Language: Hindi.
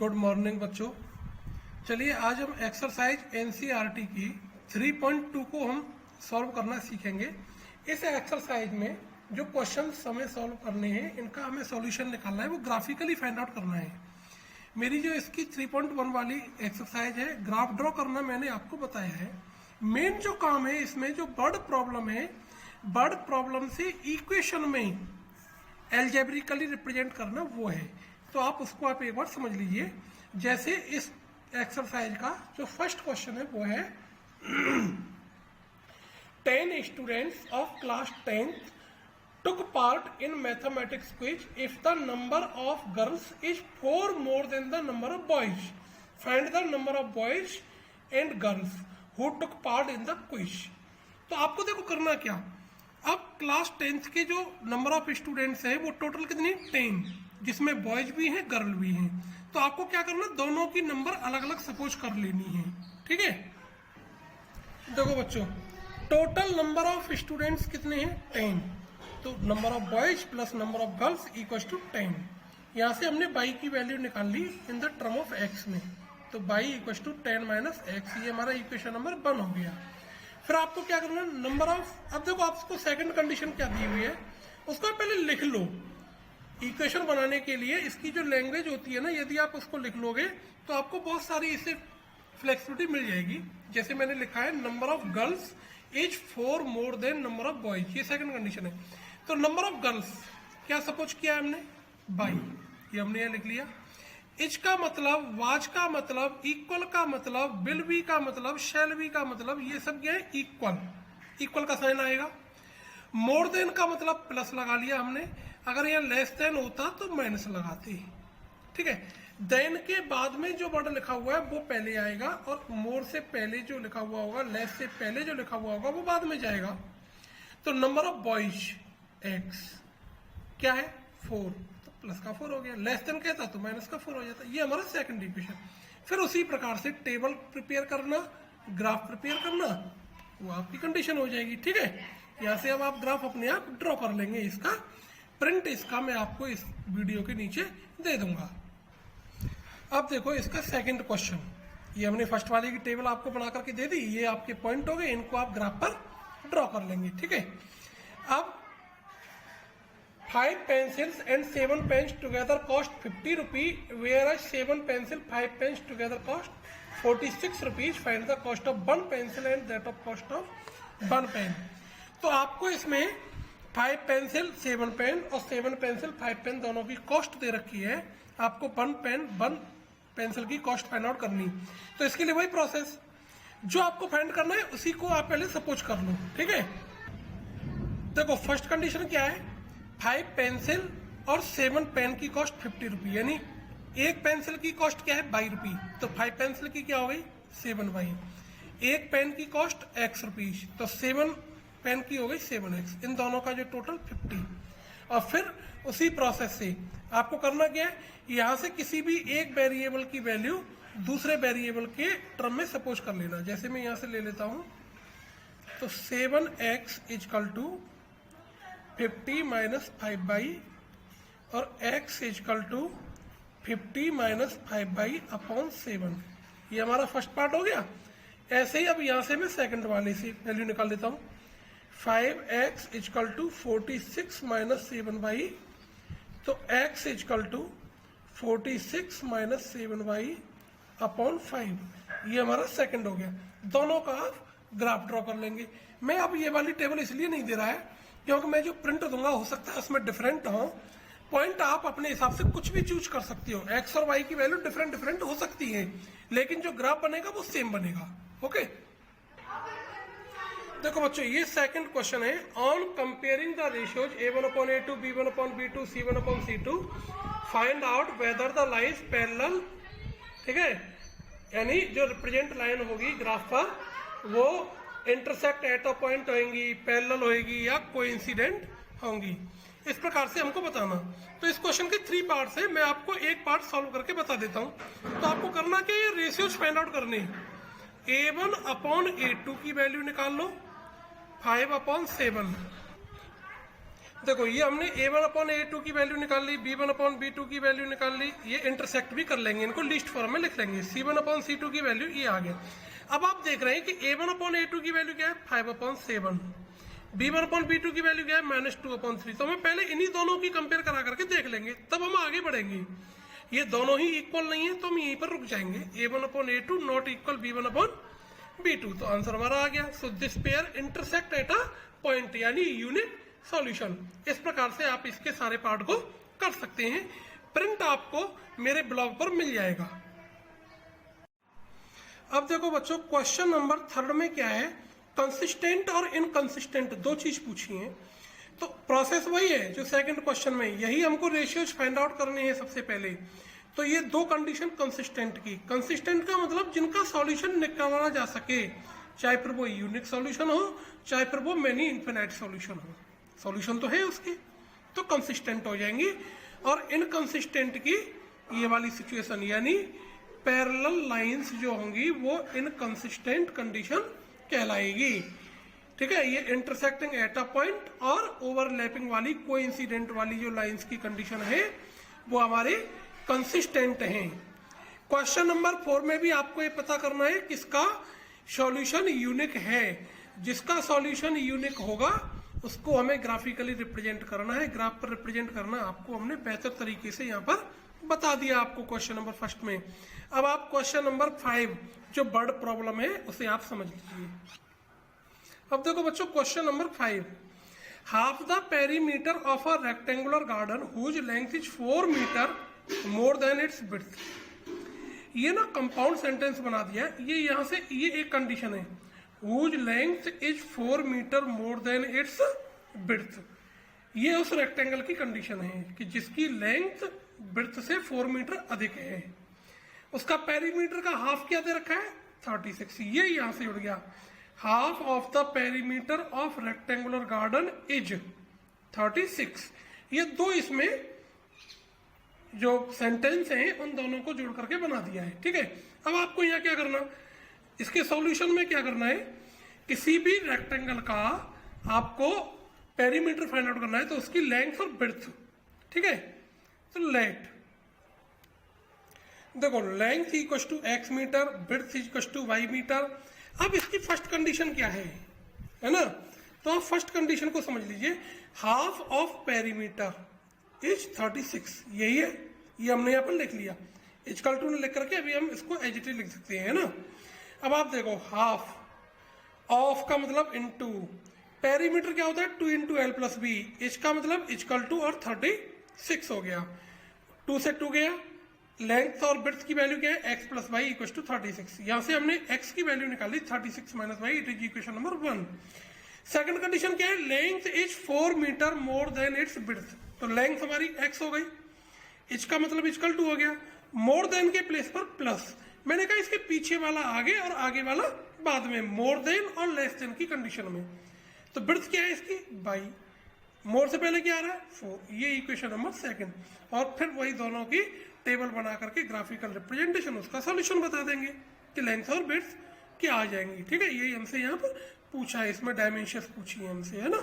गुड मॉर्निंग बच्चों। चलिए आज हम एक्सरसाइज एनसीईआरटी की 3.2 को हम सॉल्व करना सीखेंगे। इस एक्सरसाइज में जो क्वेश्चन हमें सॉल्व करने हैं इनका हमें सॉल्यूशन निकालना है, वो ग्राफिकली फाइंड आउट करना है। मेरी जो इसकी 3.1 वाली एक्सरसाइज है, ग्राफ ड्रॉ करना मैंने आपको बताया है। मेन जो काम है इसमें जो वर्ड प्रॉब्लम है, वर्ड प्रॉब्लम से इक्वेशन में एल्जेब्रिकली रिप्रेजेंट करना वो है। तो आप उसको आप एक बार समझ लीजिए। जैसे इस एक्सरसाइज का जो फर्स्ट क्वेश्चन है वो है 10 students of class 10th took part in mathematics quiz if the number of girls is 4 more than the number of boys. Find the number of boys and girls who took part in the quiz. तो आपको देखो करना क्या, अब क्लास 10th के जो नंबर ऑफ स्टूडेंट्स है वो टोटल कितने 10, जिसमें बॉयज भी हैं गर्ल भी हैं। तो आपको क्या करना, दोनों की नंबर अलग अलग सपोज कर लेनी है। ठीक है, देखो बच्चों टोटल नंबर ऑफ स्टूडेंट्स कितने हैं 10, तो number of boys plus number of girls equal to 10। यहां से हमने बाई की वैल्यू निकाल ली in the term of x में, तो y equal to 10 minus x, ये हमारा इक्वेशन नंबर 1 हो गया। फिर आपको क्या करना, नंबर ऑफ, अब देखो आपको सेकंड कंडीशन क्या दी हुई है उसको पहले लिख लो। इक्वेशन बनाने के लिए इसकी जो लैंग्वेज होती है ना, यदि आप उसको लिख लोगे तो आपको बहुत सारी इससे फ्लेक्सिबिलिटी मिल जाएगी। जैसे मैंने लिखा है number of girls is 4 more than number of boys, ये सेकंड कंडीशन है। तो नंबर ऑफ गर्ल्स क्या सपोज किया हमने, बाई, ये हमने यहां लिख लिया। इज का मतलब, वाज का मतलब, इक्वल का मतलब, विल बी का मतलब, शैल बी का मतलब, ये सब क्या है इक्वल, इक्वल का साइन आएगा। मोर देन का मतलब प्लस लगा लिया हमने, अगर यहाँ लेस देन होता तो माइनस लगाते। ठीक है, देन के बाद में जो वर्ड लिखा हुआ है वो पहले आएगा, और मोर से पहले जो लिखा हुआ होगा, लेस से पहले जो लिखा हुआ होगा वो बाद में जाएगा। तो नंबर ऑफ बॉयज एक्स क्या है 4, तो प्लस का 4 हो गया। लेस देन कहता तो माइनस का 4 हो जाता। ये हमारा सेकंड इक्वेशन। फिर उसी प्रकार से टेबल प्रिपेयर करना, ग्राफ प्रिपेयर करना, वो आपकी कंडीशन हो जाएगी। ठीक है, यहां से अब आप ग्राफ अपने आप ड्रॉ कर लेंगे। इसका प्रिंट इसका मैं आपको इस वीडियो के नीचे दे दूंगा। अब देखो इसका सेकंड क्वेश्चन, ये हमने फर्स्ट वाले की टेबल आपको बना करके दे दी, ये आपके पॉइंट हो गए, इनको आप ग्राफ पर ड्रॉ कर लेंगे। ठीक है, अब 5 pencils and 7 pens together cost 50 rupees, whereas 7 pencil 5 pens together cost 46 rupees. Find the cost of 1 pencil and that of cost of 1 pen. तो आपको इसमें 5 पेंसिल 7 पेन और 7 पेंसिल 5 पेन दोनों की कॉस्ट दे रखी है। आपको 1 पेन 1 पेंसिल की कॉस्ट फाइंड आउट करनी। तो इसके लिए वही प्रोसेस, जो आपको फाइंड करना है उसी को आप पहले सपोज कर लो। ठीक है, देखो फर्स्ट कंडीशन क्या है, 5 पेंसिल और 7 पेन की कॉस्ट 50 रुपी, यानी एक पेंसिल की कॉस्ट क्या है 22 रुपी, तो 5 पेंसिल की क्या हो गई 7 बाई, एक पेन की कॉस्ट x रुपीज, तो 7 पेन की हो गई 7x, इन दोनों का जो टोटल 50। और फिर उसी प्रोसेस से आपको करना क्या है, यहां से किसी भी एक वेरिएबल की वैल्यू दूसरे वेरिएबल के टर्म में सपोज कर लेना। जैसे मैं यहां से ले लेता हूं, तो 7x equal to 50 minus 5 by, और x equal to 50 minus 5 by upon 7, ये हमारा फर्स्ट पार्ट हो गया। ऐसे ही अब यहां से मैं सेकंड वाले से वैल्यू निकाल लेता हूं, 5x equal to 46 minus 7 by, तो x equal to 46 minus 7 by upon 5, ये हमारा सेकंड हो गया। दोनों का आप ग्राफ ड्रॉ कर लेंगे। मैं अब ये वाली टेबल इसलिए नहीं दे रहा है क्योंकि मैं जो प्रिंट दूंगा हो सकता है उसमें डिफरेंट हो। पॉइंट आप अपने हिसाब से कुछ भी चूज कर सकती हो, x और y की वैल्यू डिफरेंट डिफरेंट हो सकती है, लेकिन जो ग्राफ बनेगा वो सेम बनेगा। ओके, देखो बच्चों ये सेकंड क्वेश्चन है, on comparing the ratios a1/a2 b1/b2 c1/c2 find out whether the lines parallel. ठीक है, यानी जो रिप्रेजेंट लाइन होगी ग्राफ पर वो इंटरसेक्ट एट अ पॉइंट होंगी, पैरेलल होगी या कोइंसिडेंट होंगी, इस प्रकार से हमको बताना। तो इस क्वेश्चन के 3 पार्ट्स है, मैं आपको एक पार्ट सॉल्व करके बता देता हूं। तो आपको करना क्या, ये रेशियोज फाइंड आउट करने, a1/a2 की वैल्यू निकाल लो 5/7, देखो ये हमने a1/a2 की वैल्यू निकाल ली, b1/b2 की वैल्यू निकाल ली, ये इंटरसेक्ट भी कर लेंगे, इनको लिस्ट फॉर्म में लिख लेंगे, c1/c2 की वैल्यू ये आ गया। अब आप देख रहे हैं कि a1/a2 की वैल्यू क्या है 5/7, b1/b2 की वैल्यू क्या है -2/3। तो हमें पहले इन्हीं दोनों की कंपेयर करा करके देख लेंगे, तब हम आगे बढ़ेंगे। ये दोनों ही इक्वल नहीं है तो हम यहीं पर रुक जाएंगे, a1/a2 नॉट इक्वल b1/b2, तो आंसर हमारा आ गया। So this pair intersect at a point, यानी यूनिक सॉल्यूशन। इस प्रकार से आप इसके सारे पार्ट को कर सकते हैं। प्रिंट आपको मेरे ब्लॉग पर मिल जाएगा। अब देखो बच्चों, क्वेश्चन नंबर 3 में क्या है, कंसिस्टेंट और इनकंसिस्टेंट दो चीज पूछी है। तो प्रोसेस वही है जो सेकंड क्वेश्चन में, यही हमको रेशियोज फाइंड आउट करने हैं सबसे पहले। तो ये दो कंडीशन कंसिस्टेंट की, कंसिस्टेंट का मतलब जिनका सॉल्यूशन निकाला जा सके, चाहे फिर वो यूनिक सॉल्यूशन हो, चाहे फिर वो मेनी इन्फिनाइट सॉल्यूशन हो, सॉल्यूशन तो है उसके, तो कंसिस्टेंट हो जाएंगी। और इनकंसिस्टेंट की ये वाली सिचुएशन, यानी पैरेलल लाइंस जो होंगी वो इनकंसिस्टेंट कंडीशन कहलाएगी। ठीक है, ये इंटरसेक्टिंग एट अ पॉइंट और ओवरलैपिंग वाली कोइंसिडेंट वाली जो लाइंस की कंडीशन है वो हमारे कंसिस्टेंट हैं। क्वेश्चन नंबर 4 में भी आपको ये पता करना है किसका सॉल्यूशन यूनिक है। जिसका सॉल्यूशन यूनिक होगा उसको हमें ग्राफिकली रिप्रेजेंट करना है। ग्राफ पर रिप्रेजेंट करना आपको हमने बेहतर तरीके से यहाँ पर बता दिया आपको क्वेश्चन नंबर 1 में। अब आप क्वेश्चन नंबर 5 जो बर्ड प्रॉब्लम है उसे आप समझ लीजिए। अब देखो बच्चों, question number 5, half the perimeter of a rectangular garden whose length is 4 metre more than its width. ये ना कंपाउंड सेंटेंस बना दिया, ये यहाँ से ये एक कंडीशन है, whose length is 4 metre more than its width. ये उस रेक्टेंगल की कंडीशन है कि जिसकी लेंथ विड्थ से 4 मीटर अधिक है। उसका पेरीमीटर का हाफ क्या दे रखा है 36, ये यहां से जुड़ गया। Half of the perimeter of rectangular garden is 36। ये दो इसमें जो सेंटेंस हैं उन दोनों को जोड़ करके बना दिया है। ठीक है, अब आपको यहाँ क्या करना, इसके सॉल्यूशन में क्या करना है, किसी भी रेक्टेंगल का आपको पेरीमीटर फाइंड आउट करना है तो उसकी लेंथ और विड्थ। ठीक है, तो लेट देखो, length equal to x metre, width equal to y metre. अब इसकी फर्स्ट कंडीशन क्या है ना, तो आप फर्स्ट कंडीशन को समझ लीजिए, हाफ ऑफ पेरीमीटर इज 36, यही है, ये हमने यहाँ पर लिख लिया, इक्वल टू लिख करके अभी हम इसको एजिटिव लिख सकते हैं ना। अब आप देखो, हाफ ऑफ का मतलब इनटू, पेरीमीटर क्या होता है 2 × l + b, इसका मतलब इक्वल टू और 36 हो गया, 2 से 2 गया। लेंथ और विड्थ की वैल्यू क्या है x + y = 36। यहां से हमने x की वैल्यू निकाली 36 - y, it is equation number 1। Second condition क्या है, length is 4 metre more than its width. तो लेंथ हमारी x हो गई, इसका मतलब इक्वल टू हो गया, मोर देन के प्लेस पर प्लस। मैंने कहा इसके पीछे वाला आगे और आगे वाला बाद में, मोर देन और लेस देन की कंडीशन में। तो विड्थ क्या है इसकी y, मोर से पहले क्या आ रहा है 4, ये इक्वेशन नंबर 2। और फिर वही दोनों की टेबल बना करके ग्राफिकल रिप्रेजेंटेशन, उसका सॉल्यूशन बता देंगे कि लेंथ और विड्थ क्या आ जाएंगी। ठीक है, यही हमसे यहाँ पर पूछा है, इसमें डायमेंशंस पूछी है हमसे, है ना।